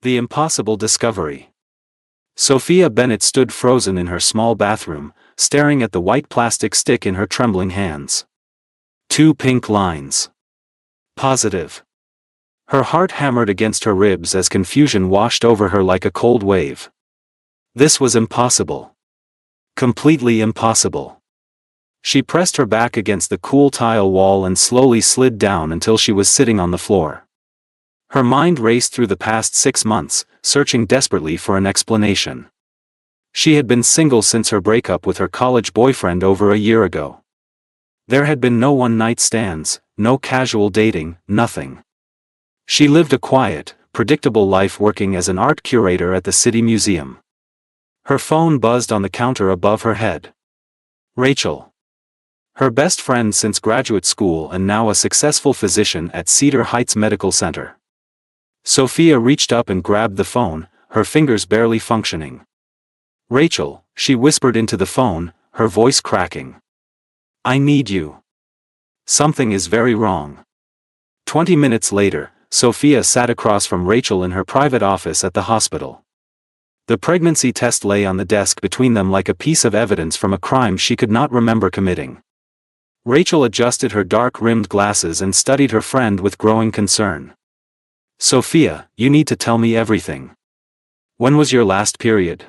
The impossible discovery. Sophia Bennett stood frozen in her small bathroom, staring at the white plastic stick in her trembling hands. 2 pink lines. Positive. Her heart hammered against her ribs as confusion washed over her like a cold wave. This was impossible. Completely impossible. She pressed her back against the cool tile wall and slowly slid down until she was sitting on the floor. Her mind raced through the past 6 months, searching desperately for an explanation. She had been single since her breakup with her college boyfriend over a year ago. There had been no one-night stands, no casual dating, nothing. She lived a quiet, predictable life working as an art curator at the city museum. Her phone buzzed on the counter above her head. Rachel. Her best friend since graduate school and now a successful physician at Cedar Heights Medical Center. Sophia reached up and grabbed the phone, her fingers barely functioning. Rachel, she whispered into the phone, her voice cracking. I need you. Something is very wrong. 20 minutes later, Sophia sat across from Rachel in her private office at the hospital. The pregnancy test lay on the desk between them like a piece of evidence from a crime she could not remember committing. Rachel adjusted her dark-rimmed glasses and studied her friend with growing concern. Sophia, you need to tell me everything. When was your last period?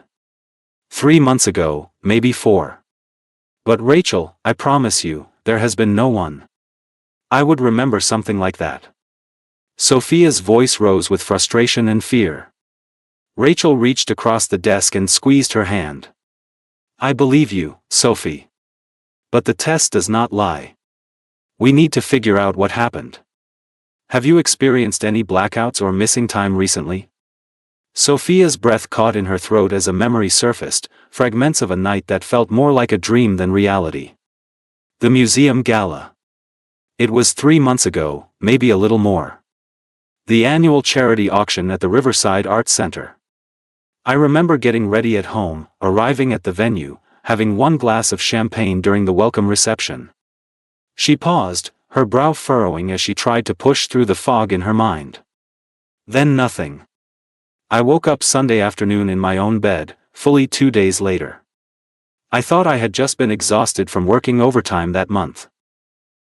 3 months ago, maybe 4. But Rachel, I promise you, there has been no one. I would remember something like that. Sophia's voice rose with frustration and fear. Rachel reached across the desk and squeezed her hand. I believe you, Sophie. But the test does not lie. We need to figure out what happened. Have you experienced any blackouts or missing time recently? Sophia's breath caught in her throat as a memory surfaced, fragments of a night that felt more like a dream than reality. The museum gala. It was 3 months ago, maybe a little more. The annual charity auction at the Riverside Arts Center. I remember getting ready at home, arriving at the venue, having 1 glass of champagne during the welcome reception. She paused, her brow furrowing as she tried to push through the fog in her mind. Then nothing. I woke up Sunday afternoon in my own bed, fully 2 days later. I thought I had just been exhausted from working overtime that month.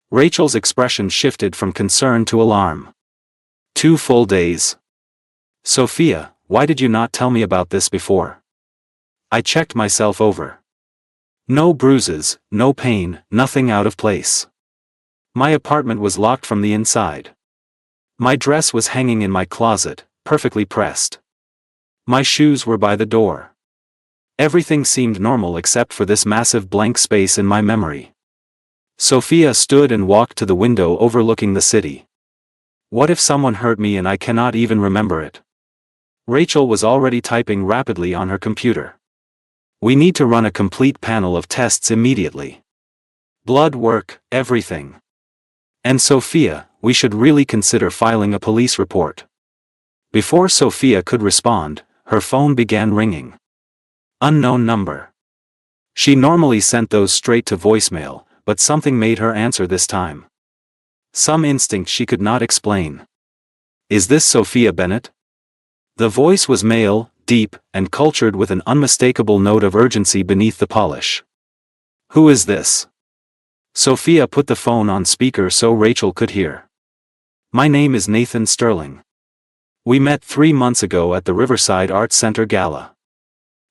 Rachel's expression shifted from concern to alarm. 2 full days. Sophia, why did you not tell me about this before? I checked myself over. No bruises, no pain, nothing out of place. My apartment was locked from the inside. My dress was hanging in my closet, perfectly pressed. My shoes were by the door. Everything seemed normal except for this massive blank space in my memory. Sophia stood and walked to the window overlooking the city. What if someone hurt me and I cannot even remember it? Rachel was already typing rapidly on her computer. We need to run a complete panel of tests immediately. Blood work, everything. And Sophia, we should really consider filing a police report. Before Sophia could respond, her phone began ringing. Unknown number. She normally sent those straight to voicemail, but something made her answer this time. Some instinct she could not explain. Is this Sophia Bennett? The voice was male, deep, and cultured with an unmistakable note of urgency beneath the polish. Who is this? Sophia put the phone on speaker so Rachel could hear. My name is Nathan Sterling. We met 3 months ago at the Riverside Arts Center Gala.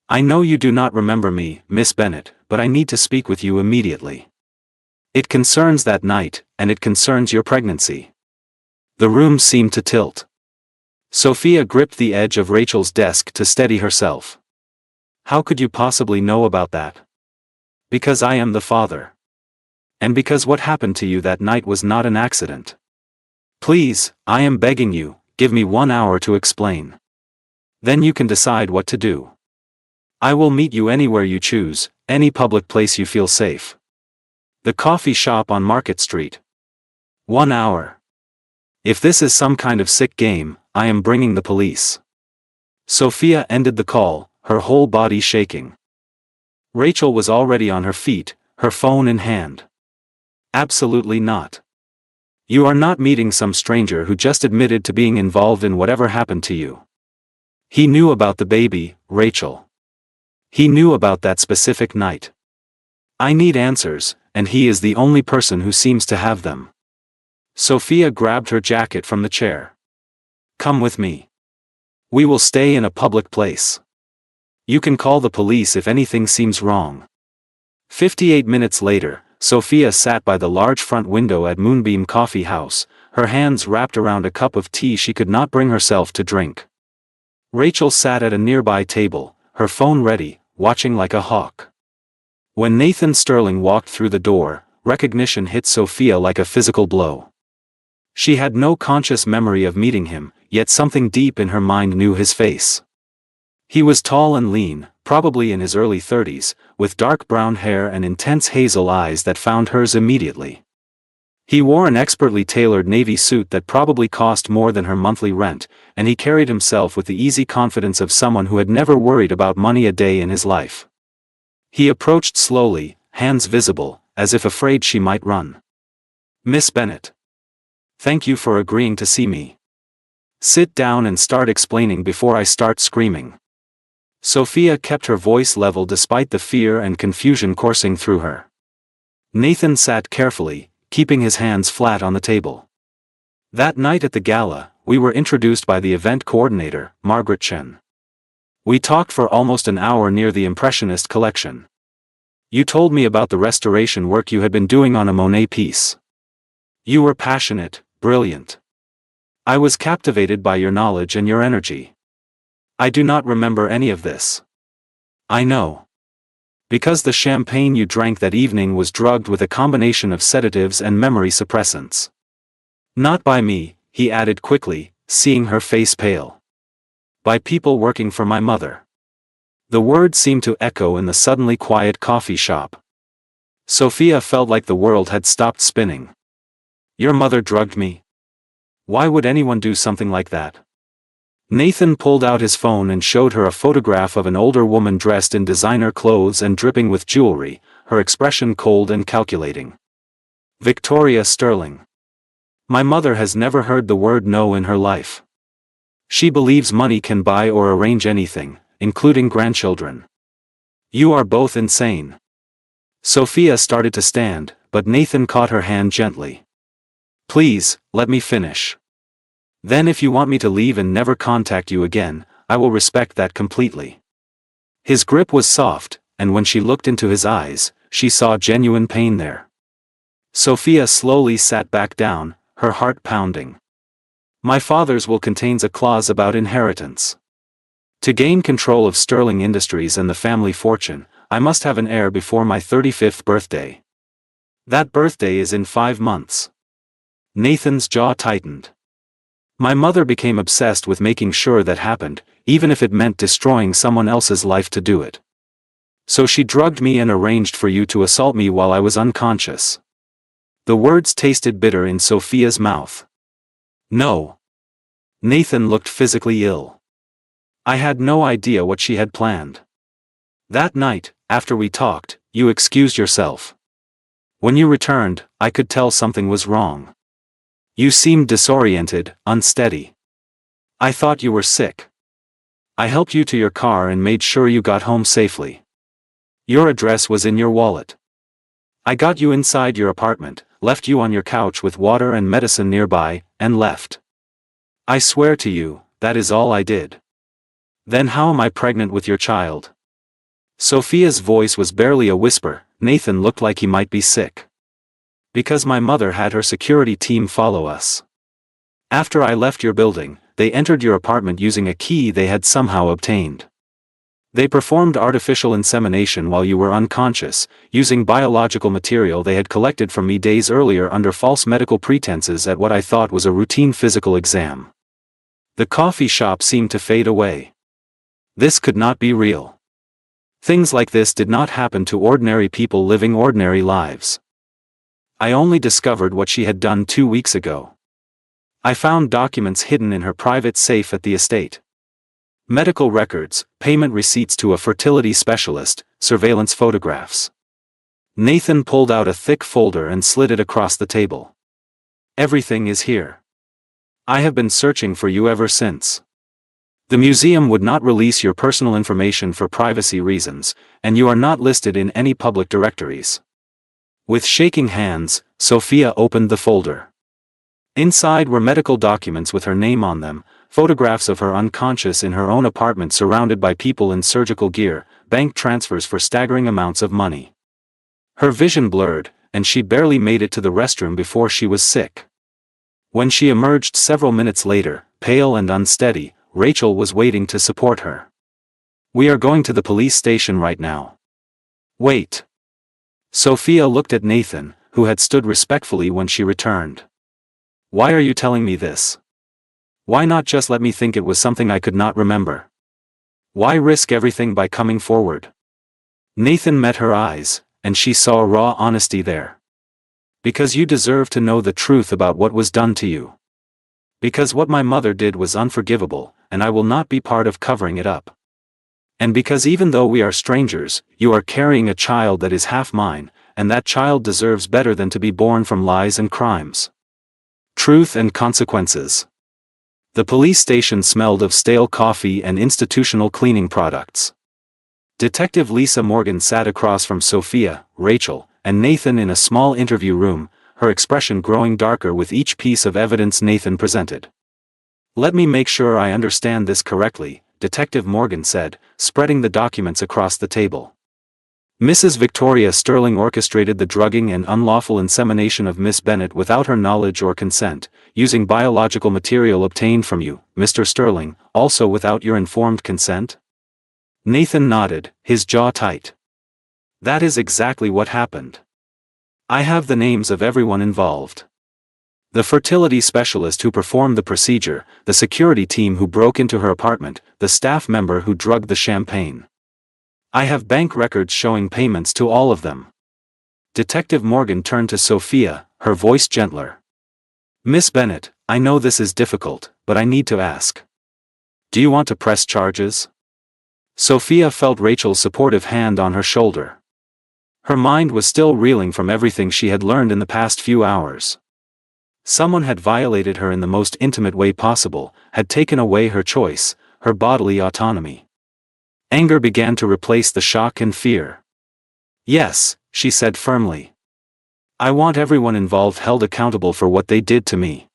I know you do not remember me, Miss Bennett, but I need to speak with you immediately. It concerns that night, and it concerns your pregnancy. The room seemed to tilt. Sophia gripped the edge of Rachel's desk to steady herself. How could you possibly know about that? Because I am the father. And because what happened to you that night was not an accident. Please, I am begging you, give me 1 hour to explain. Then you can decide what to do. I will meet you anywhere you choose, any public place you feel safe. The coffee shop on Market Street. 1 hour. If this is some kind of sick game, I am bringing the police. Sophia ended the call, her whole body shaking. Rachel was already on her feet, her phone in hand. Absolutely not. You are not meeting some stranger who just admitted to being involved in whatever happened to you. He knew about the baby, Rachel. He knew about that specific night. I need answers, and he is the only person who seems to have them. Sophia grabbed her jacket from the chair. Come with me. We will stay in a public place. You can call the police if anything seems wrong. 58 minutes later, Sophia sat by the large front window at Moonbeam Coffee House, her hands wrapped around a cup of tea she could not bring herself to drink. Rachel sat at a nearby table, her phone ready, watching like a hawk. When Nathan Sterling walked through the door, recognition hit Sophia like a physical blow. She had no conscious memory of meeting him, yet something deep in her mind knew his face. He was tall and lean, probably in his early 30s, with dark brown hair and intense hazel eyes that found hers immediately. He wore an expertly tailored navy suit that probably cost more than her monthly rent, and he carried himself with the easy confidence of someone who had never worried about money a day in his life. He approached slowly, hands visible, as if afraid she might run. Miss Bennett. Thank you for agreeing to see me. Sit down and start explaining before I start screaming. Sophia kept her voice level despite the fear and confusion coursing through her. Nathan sat carefully, keeping his hands flat on the table. That night at the gala, we were introduced by the event coordinator, Margaret Chen. We talked for almost an hour near the Impressionist collection. You told me about the restoration work you had been doing on a Monet piece. You were passionate, brilliant. I was captivated by your knowledge and your energy. I do not remember any of this. I know. Because the champagne you drank that evening was drugged with a combination of sedatives and memory suppressants. Not by me, he added quickly, seeing her face pale. By people working for my mother. The words seemed to echo in the suddenly quiet coffee shop. Sophia felt like the world had stopped spinning. Your mother drugged me? Why would anyone do something like that? Nathan pulled out his phone and showed her a photograph of an older woman dressed in designer clothes and dripping with jewelry, her expression cold and calculating. Victoria Sterling. My mother has never heard the word no in her life. She believes money can buy or arrange anything, including grandchildren. You are both insane. Sophia started to stand, but Nathan caught her hand gently. Please, let me finish. Then if you want me to leave and never contact you again, I will respect that completely. His grip was soft, and when she looked into his eyes, she saw genuine pain there. Sophia slowly sat back down, her heart pounding. My father's will contains a clause about inheritance. To gain control of Sterling Industries and the family fortune, I must have an heir before my 35th birthday. That birthday is in 5 months. Nathan's jaw tightened. My mother became obsessed with making sure that happened, even if it meant destroying someone else's life to do it. So she drugged me and arranged for you to assault me while I was unconscious. The words tasted bitter in Sophia's mouth. No. Nathan looked physically ill. I had no idea what she had planned. That night, after we talked, you excused yourself. When you returned, I could tell something was wrong. You seemed disoriented, unsteady. I thought you were sick. I helped you to your car and made sure you got home safely. Your address was in your wallet. I got you inside your apartment, left you on your couch with water and medicine nearby, and left. I swear to you, that is all I did. Then how am I pregnant with your child? Sophia's voice was barely a whisper. Nathan looked like he might be sick. Because my mother had her security team follow us. After I left your building, they entered your apartment using a key they had somehow obtained. They performed artificial insemination while you were unconscious, using biological material they had collected from me days earlier under false medical pretenses at what I thought was a routine physical exam. The coffee shop seemed to fade away. This could not be real. Things like this did not happen to ordinary people living ordinary lives. I only discovered what she had done 2 weeks ago. I found documents hidden in her private safe at the estate. Medical records, payment receipts to a fertility specialist, surveillance photographs. Nathan pulled out a thick folder and slid it across the table. Everything is here. I have been searching for you ever since. The museum would not release your personal information for privacy reasons, and you are not listed in any public directories. With shaking hands, Sophia opened the folder. Inside were medical documents with her name on them, photographs of her unconscious in her own apartment surrounded by people in surgical gear, bank transfers for staggering amounts of money. Her vision blurred, and she barely made it to the restroom before she was sick. When she emerged several minutes later, pale and unsteady, Rachel was waiting to support her. "We are going to the police station right now." "Wait." Sophia looked at Nathan, who had stood respectfully when she returned. "Why are you telling me this? Why not just let me think it was something I could not remember? Why risk everything by coming forward?" Nathan met her eyes, and she saw raw honesty there. "Because you deserve to know the truth about what was done to you. Because what my mother did was unforgivable, and I will not be part of covering it up. And because even though we are strangers, you are carrying a child that is half mine, and that child deserves better than to be born from lies and crimes. Truth and consequences." The police station smelled of stale coffee and institutional cleaning products. Detective Lisa Morgan sat across from Sophia, Rachel, and Nathan in a small interview room, her expression growing darker with each piece of evidence Nathan presented. "Let me make sure I understand this correctly," Detective Morgan said, spreading the documents across the table. "Mrs. Victoria Sterling orchestrated the drugging and unlawful insemination of Miss Bennett without her knowledge or consent, using biological material obtained from you, Mr. Sterling, also without your informed consent?" Nathan nodded, his jaw tight. "That is exactly what happened. I have the names of everyone involved. The fertility specialist who performed the procedure, the security team who broke into her apartment, the staff member who drugged the champagne. I have bank records showing payments to all of them." Detective Morgan turned to Sophia, her voice gentler. "Miss Bennett, I know this is difficult, but I need to ask. Do you want to press charges?" Sophia felt Rachel's supportive hand on her shoulder. Her mind was still reeling from everything she had learned in the past few hours. Someone had violated her in the most intimate way possible, had taken away her choice, her bodily autonomy. Anger began to replace the shock and fear. "Yes," she said firmly. "I want everyone involved held accountable for what they did to me."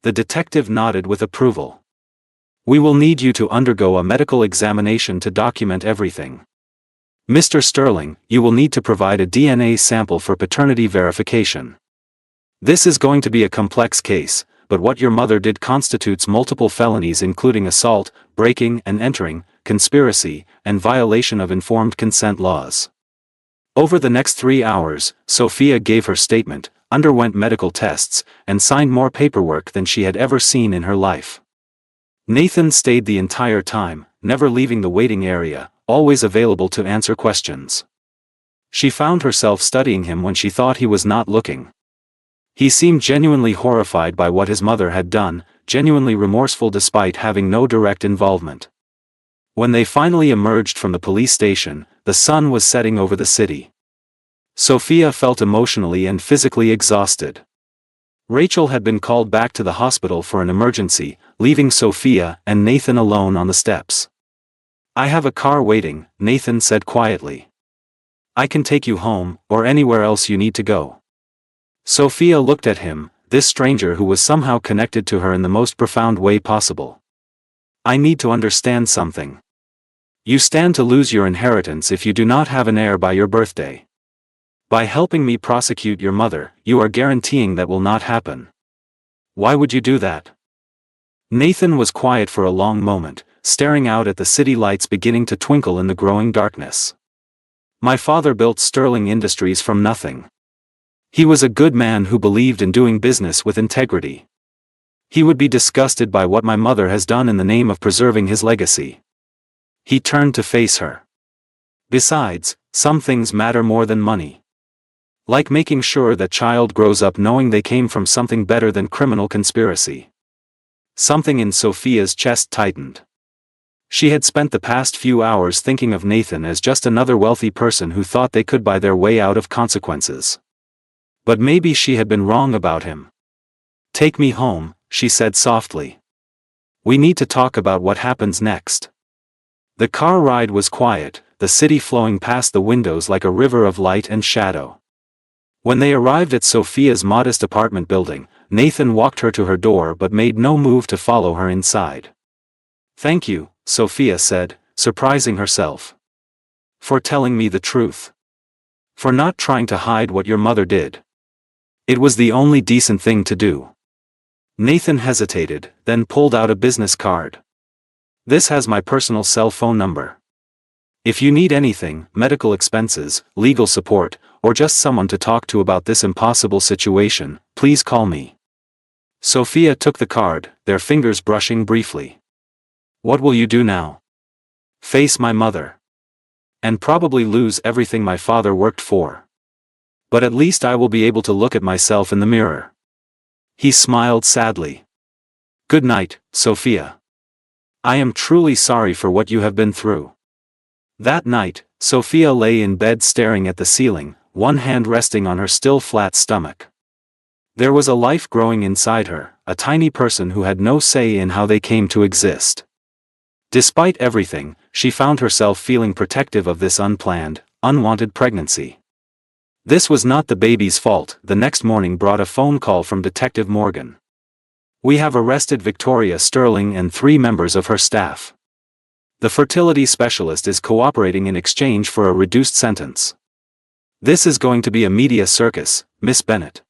The detective nodded with approval. "We will need you to undergo a medical examination to document everything. Mr. Sterling, you will need to provide a DNA sample for paternity verification. This is going to be a complex case, but what your mother did constitutes multiple felonies including assault, breaking and entering, conspiracy, and violation of informed consent laws." Over the next 3 hours, Sophia gave her statement, underwent medical tests, and signed more paperwork than she had ever seen in her life. Nathan stayed the entire time, never leaving the waiting area, always available to answer questions. She found herself studying him when she thought he was not looking. He seemed genuinely horrified by what his mother had done, genuinely remorseful despite having no direct involvement. When they finally emerged from the police station, the sun was setting over the city. Sophia felt emotionally and physically exhausted. Rachel had been called back to the hospital for an emergency, leaving Sophia and Nathan alone on the steps. "I have a car waiting," Nathan said quietly. "I can take you home, or anywhere else you need to go." Sophia looked at him, this stranger who was somehow connected to her in the most profound way possible. "I need to understand something. You stand to lose your inheritance if you do not have an heir by your birthday. By helping me prosecute your mother, you are guaranteeing that will not happen. Why would you do that?" Nathan was quiet for a long moment, staring out at the city lights beginning to twinkle in the growing darkness. "My father built Sterling Industries from nothing. He was a good man who believed in doing business with integrity. He would be disgusted by what my mother has done in the name of preserving his legacy." He turned to face her. "Besides, some things matter more than money. Like making sure that child grows up knowing they came from something better than criminal conspiracy." Something in Sophia's chest tightened. She had spent the past few hours thinking of Nathan as just another wealthy person who thought they could buy their way out of consequences. But maybe she had been wrong about him. "Take me home," she said softly. We need to talk about what happens next. The car ride was quiet, the city flowing past the windows like a river of light and shadow. When they arrived at Sophia's modest apartment building, Nathan walked her to her door but made no move to follow her inside. "Thank you," Sophia said, surprising herself. "For telling me the truth. For not trying to hide what your mother did. It was the only decent thing to do." Nathan hesitated, then pulled out a business card. "This has my personal cell phone number. If you need anything, medical expenses, legal support, or just someone to talk to about this impossible situation, please call me." Sophia took the card, their fingers brushing briefly. "What will you do now?" "Face my mother. And probably lose everything my father worked for. But at least I will be able to look at myself in the mirror." He smiled sadly. "Good night, Sophia. I am truly sorry for what you have been through." That night, Sophia lay in bed staring at the ceiling, one hand resting on her still flat stomach. There was a life growing inside her, a tiny person who had no say in how they came to exist. Despite everything, she found herself feeling protective of this unplanned, unwanted pregnancy. This was not the baby's fault. The next morning brought a phone call from Detective Morgan. "We have arrested Victoria Sterling and 3 members of her staff. The fertility specialist is cooperating in exchange for a reduced sentence. This is going to be a media circus, Miss Bennett.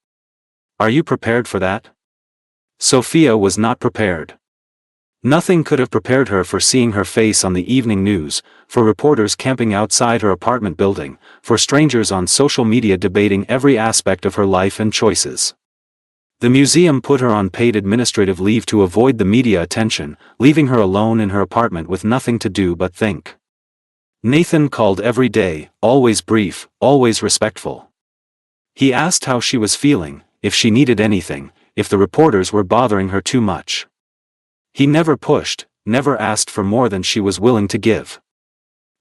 Are you prepared for that?" Sophia was not prepared. Nothing could have prepared her for seeing her face on the evening news, for reporters camping outside her apartment building, for strangers on social media debating every aspect of her life and choices. The museum put her on paid administrative leave to avoid the media attention, leaving her alone in her apartment with nothing to do but think. Nathan called every day, always brief, always respectful. He asked how she was feeling, if she needed anything, if the reporters were bothering her too much. He never pushed, never asked for more than she was willing to give.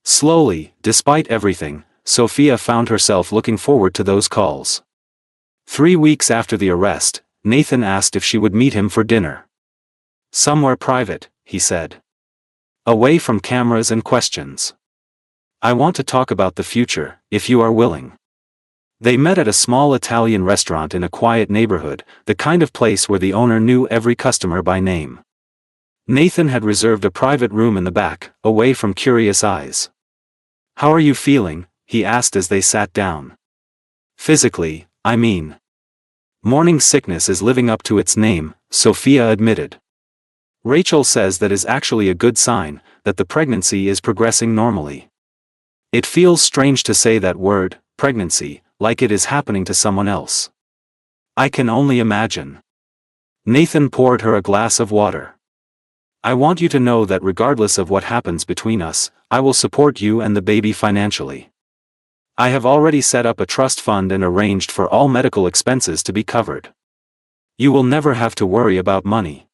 Slowly, despite everything, Sophia found herself looking forward to those calls. 3 weeks after the arrest, Nathan asked if she would meet him for dinner. "Somewhere private," he said. "Away from cameras and questions. I want to talk about the future, if you are willing." They met at a small Italian restaurant in a quiet neighborhood, the kind of place where the owner knew every customer by name. Nathan had reserved a private room in the back, away from curious eyes. "How are you feeling?" he asked as they sat down. "Physically, I mean. Morning sickness is living up to its name," Sophia admitted. "Rachel says that is actually a good sign, that the pregnancy is progressing normally. It feels strange to say that word, pregnancy, like it is happening to someone else. I can only imagine." Nathan poured her a glass of water. "I want you to know that regardless of what happens between us, I will support you and the baby financially. I have already set up a trust fund and arranged for all medical expenses to be covered. You will never have to worry about money."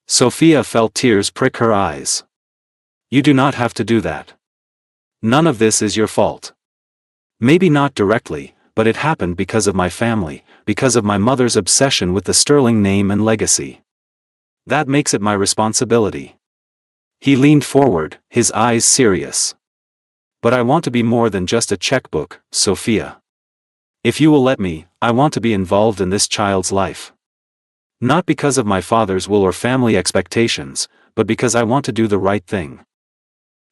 Sophia felt tears prick her eyes. "You do not have to do that. None of this is your fault. Maybe not directly, but it happened because of my family, because of my mother's obsession with the Sterling name and legacy. That makes it my responsibility." He leaned forward, his eyes serious. "But I want to be more than just a checkbook, Sophia. If you will let me, I want to be involved in this child's life. Not because of my father's will or family expectations, but because I want to do the right thing."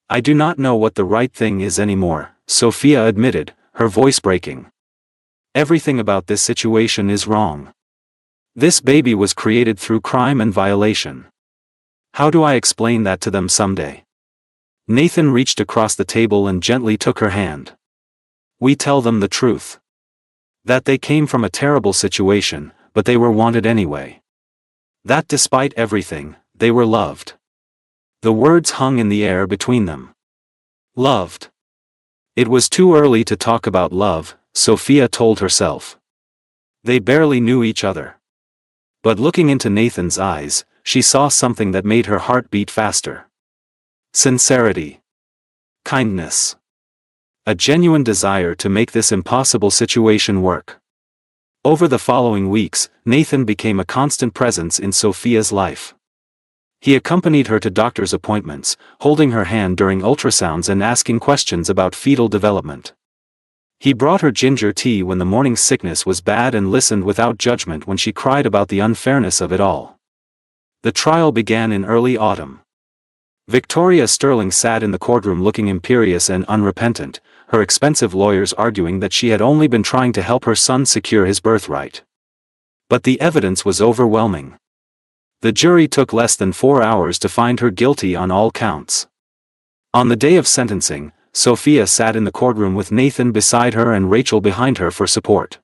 "I do not know what the right thing is anymore," Sophia admitted, her voice breaking. "Everything about this situation is wrong. This baby was created through crime and violation. How do I explain that to them someday?" Nathan reached across the table and gently took her hand. "We tell them the truth. That they came from a terrible situation, but they were wanted anyway. That despite everything, they were loved." The words hung in the air between them. Loved. It was too early to talk about love, Sophia told herself. They barely knew each other. But looking into Nathan's eyes, she saw something that made her heart beat faster. Sincerity. Kindness. A genuine desire to make this impossible situation work. Over the following weeks, Nathan became a constant presence in Sophia's life. He accompanied her to doctor's appointments, holding her hand during ultrasounds and asking questions about fetal development. He brought her ginger tea when the morning sickness was bad and listened without judgment when she cried about the unfairness of it all. The trial began in early autumn. Victoria Sterling sat in the courtroom looking imperious and unrepentant, her expensive lawyers arguing that she had only been trying to help her son secure his birthright. But the evidence was overwhelming. The jury took less than 4 hours to find her guilty on all counts. On the day of sentencing, Sophia sat in the courtroom with Nathan beside her and Rachel behind her for support.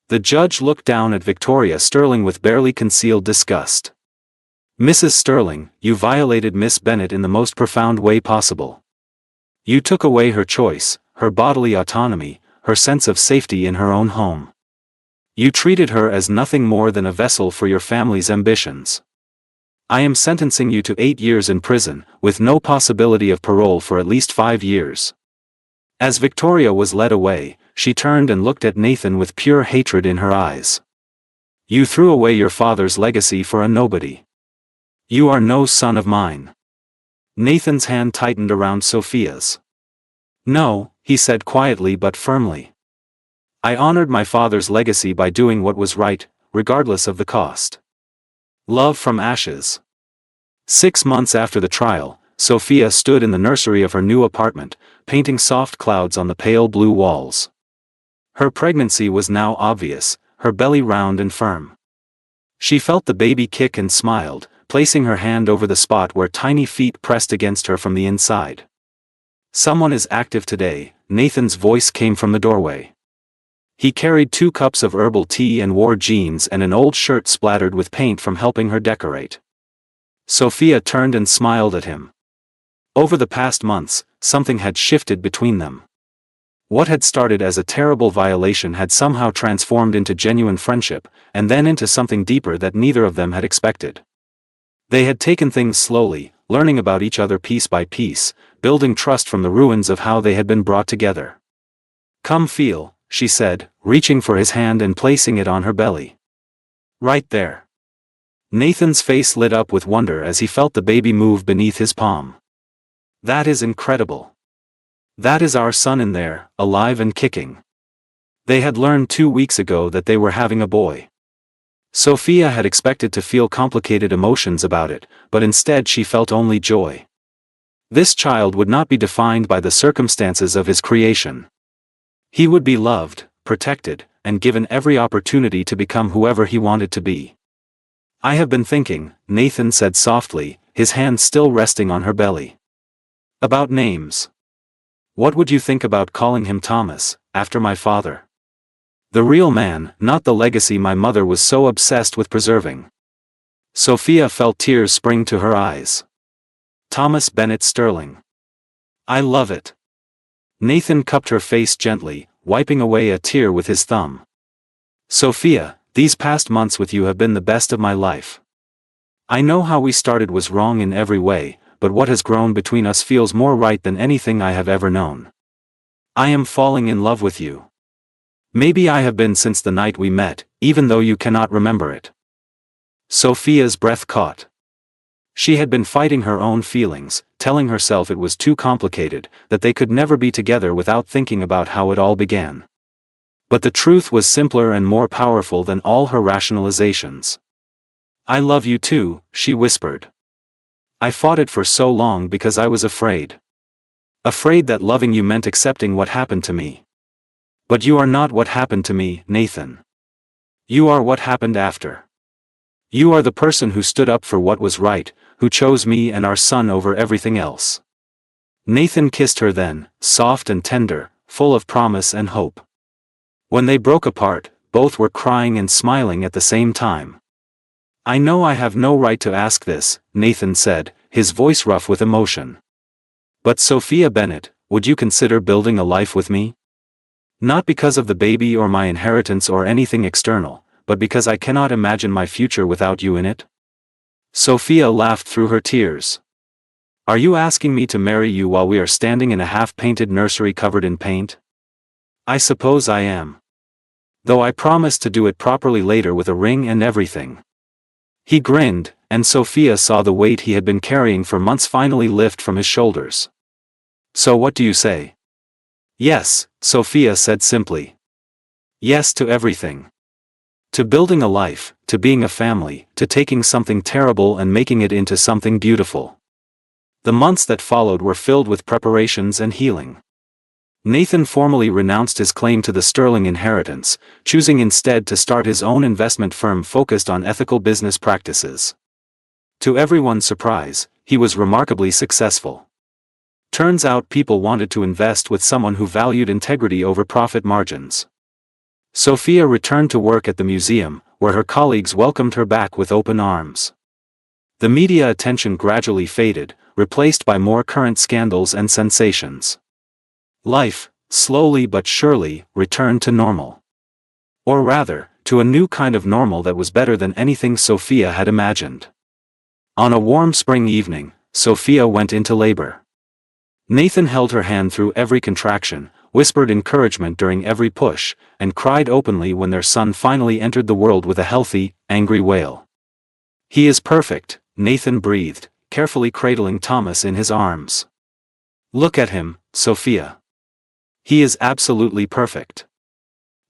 The judge looked down at Victoria Sterling with barely concealed disgust. "Mrs. Sterling, you violated Miss Bennett in the most profound way possible. You took away her choice, her bodily autonomy, her sense of safety in her own home. You treated her as nothing more than a vessel for your family's ambitions. I am sentencing you to 8 years in prison, with no possibility of parole for at least 5 years." As Victoria was led away, she turned and looked at Nathan with pure hatred in her eyes. "You threw away your father's legacy for a nobody. You are no son of mine." Nathan's hand tightened around Sophia's. "No," he said quietly but firmly. "I honored my father's legacy by doing what was right, regardless of the cost." Love from ashes. 6 months after the trial, Sophia stood in the nursery of her new apartment, painting soft clouds on the pale blue walls. Her pregnancy was now obvious, her belly round and firm. She felt the baby kick and smiled, placing her hand over the spot where tiny feet pressed against her from the inside. "Someone is active today," Nathan's voice came from the doorway. He carried 2 cups of herbal tea and wore jeans and an old shirt splattered with paint from helping her decorate. Sophia turned and smiled at him. Over the past months, something had shifted between them. What had started as a terrible violation had somehow transformed into genuine friendship, and then into something deeper that neither of them had expected. They had taken things slowly, learning about each other piece by piece, building trust from the ruins of how they had been brought together. "Come feel," she said, reaching for his hand and placing it on her belly. "Right there." Nathan's face lit up with wonder as he felt the baby move beneath his palm. "That is incredible. That is our son in there, alive and kicking." They had learned 2 weeks ago that they were having a boy. Sophia had expected to feel complicated emotions about it, but instead she felt only joy. This child would not be defined by the circumstances of his creation. He would be loved, protected, and given every opportunity to become whoever he wanted to be. "I have been thinking," Nathan said softly, his hand still resting on her belly. "About names. What would you think about calling him Thomas, after my father? The real man, not the legacy my mother was so obsessed with preserving." Sophia felt tears spring to her eyes. "Thomas Bennett Sterling. I love it." Nathan cupped her face gently, wiping away a tear with his thumb. "Sophia, these past months with you have been the best of my life. I know how we started was wrong in every way, but what has grown between us feels more right than anything I have ever known. I am falling in love with you. Maybe I have been since the night we met, even though you cannot remember it." Sophia's breath caught. She had been fighting her own feelings, telling herself it was too complicated, that they could never be together without thinking about how it all began. But the truth was simpler and more powerful than all her rationalizations. "I love you too," she whispered. "I fought it for so long because I was afraid. Afraid that loving you meant accepting what happened to me. But you are not what happened to me, Nathan. You are what happened after. You are the person who stood up for what was right, who chose me and our son over everything else." Nathan kissed her then, soft and tender, full of promise and hope. When they broke apart, both were crying and smiling at the same time. "I know I have no right to ask this," Nathan said, his voice rough with emotion. "But Sophia Bennett, would you consider building a life with me? Not because of the baby or my inheritance or anything external, but because I cannot imagine my future without you in it." Sophia laughed through her tears. "Are you asking me to marry you while we are standing in a half-painted nursery covered in paint? I suppose I am. Though I promise to do it properly later with a ring and everything." He grinned, and Sophia saw the weight he had been carrying for months finally lift from his shoulders. "So what do you say?" "Yes," Sophia said simply. "Yes to everything. To building a life, to being a family, to taking something terrible and making it into something beautiful." The months that followed were filled with preparations and healing. Nathan formally renounced his claim to the Sterling inheritance, choosing instead to start his own investment firm focused on ethical business practices. To everyone's surprise, he was remarkably successful. Turns out people wanted to invest with someone who valued integrity over profit margins. Sophia returned to work at the museum, where her colleagues welcomed her back with open arms. The media attention gradually faded, replaced by more current scandals and sensations. Life, slowly but surely, returned to normal. Or rather, to a new kind of normal that was better than anything Sophia had imagined. On a warm spring evening, Sophia went into labor. Nathan held her hand through every contraction, whispered encouragement during every push, and cried openly when their son finally entered the world with a healthy, angry wail. "He is perfect," Nathan breathed, carefully cradling Thomas in his arms. "Look at him, Sophia. He is absolutely perfect."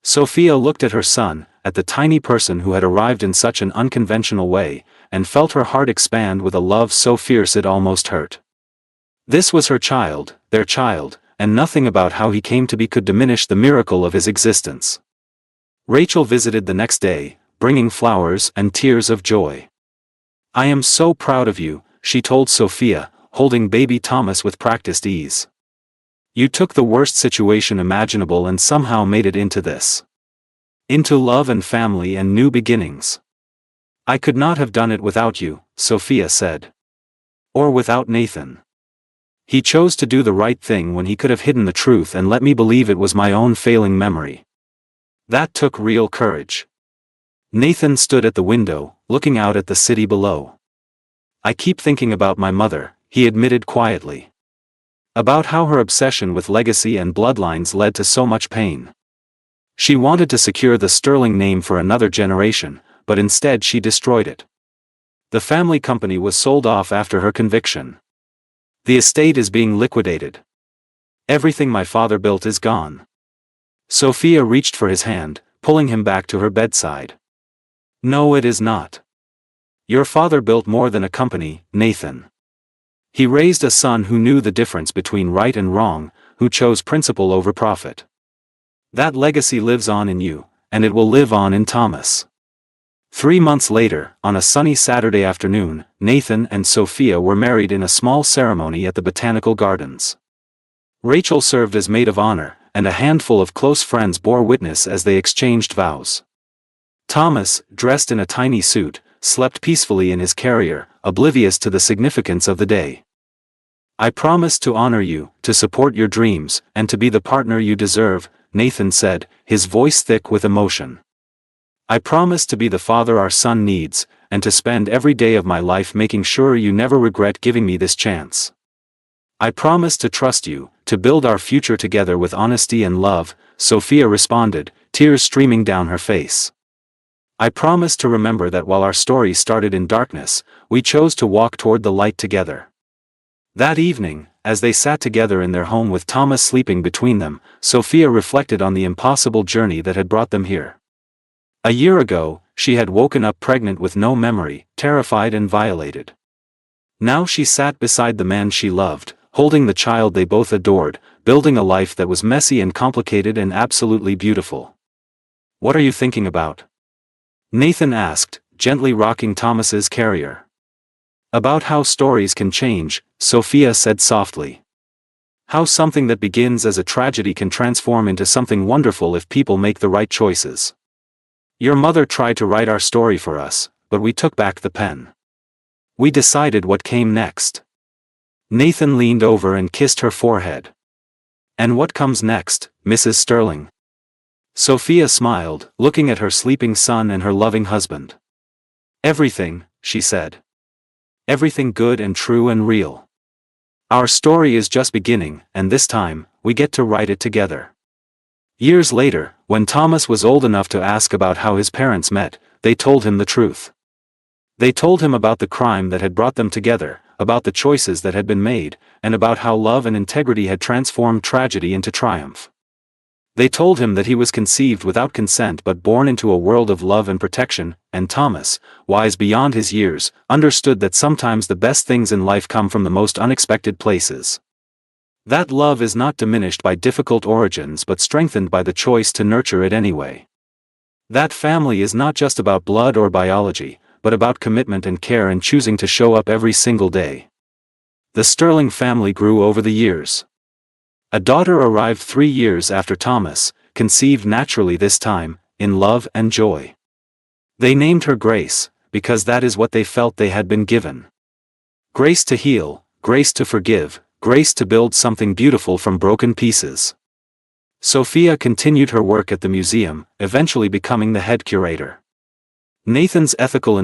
Sophia looked at her son, at the tiny person who had arrived in such an unconventional way, and felt her heart expand with a love so fierce it almost hurt. This was her child, their child, and nothing about how he came to be could diminish the miracle of his existence. Rachel visited the next day, bringing flowers and tears of joy. "I am so proud of you," she told Sophia, holding baby Thomas with practiced ease. "You took the worst situation imaginable and somehow made it into this. Into love and family and new beginnings. I could not have done it without you," Sophia said. "Or without Nathan. He chose to do the right thing when he could have hidden the truth and let me believe it was my own failing memory. That took real courage." Nathan stood at the window, looking out at the city below. "I keep thinking about my mother," he admitted quietly. About how her obsession with legacy and bloodlines led to so much pain. She wanted to secure the Sterling name for another generation, but instead she destroyed it. The family company was sold off after her conviction. The estate is being liquidated. Everything my father built is gone. Sophia reached for his hand, pulling him back to her bedside. "No, it is not. Your father built more than a company, Nathan. He raised a son who knew the difference between right and wrong, who chose principle over profit. That legacy lives on in you, and it will live on in Thomas." 3 months later, on a sunny Saturday afternoon, Nathan and Sophia were married in a small ceremony at the Botanical Gardens. Rachel served as maid of honor, and a handful of close friends bore witness as they exchanged vows. Thomas, dressed in a tiny suit, slept peacefully in his carrier, oblivious to the significance of the day. "I promise to honor you, to support your dreams, and to be the partner you deserve," Nathan said, his voice thick with emotion. "I promise to be the father our son needs, and to spend every day of my life making sure you never regret giving me this chance. I promise to trust you, to build our future together with honesty and love," Sophia responded, tears streaming down her face. "I promise to remember that while our story started in darkness, we chose to walk toward the light together." That evening, as they sat together in their home with Thomas sleeping between them, Sophia reflected on the impossible journey that had brought them here. A year ago, she had woken up pregnant with no memory, terrified and violated. Now she sat beside the man she loved, holding the child they both adored, building a life that was messy and complicated and absolutely beautiful. "What are you thinking about?" Nathan asked, gently rocking Thomas's carrier. "About how stories can change," Sophia said softly. "How something that begins as a tragedy can transform into something wonderful if people make the right choices. Your mother tried to write our story for us, but we took back the pen. We decided what came next." Nathan leaned over and kissed her forehead. "And what comes next, Mrs. Sterling?" Sophia smiled, looking at her sleeping son and her loving husband. "Everything," she said. "Everything good and true and real. Our story is just beginning, and this time, we get to write it together." Years later, when Thomas was old enough to ask about how his parents met, they told him the truth. They told him about the crime that had brought them together, about the choices that had been made, and about how love and integrity had transformed tragedy into triumph. They told him that he was conceived without consent but born into a world of love and protection, and Thomas, wise beyond his years, understood that sometimes the best things in life come from the most unexpected places. That love is not diminished by difficult origins but strengthened by the choice to nurture it anyway. That family is not just about blood or biology, but about commitment and care and choosing to show up every single day. The Sterling family grew over the years. A daughter arrived 3 years after Thomas, conceived naturally this time, in love and joy. They named her Grace, because that is what they felt they had been given. Grace to heal, grace to forgive, grace to build something beautiful from broken pieces. Sophia continued her work at the museum, eventually becoming the head curator. Nathan's ethical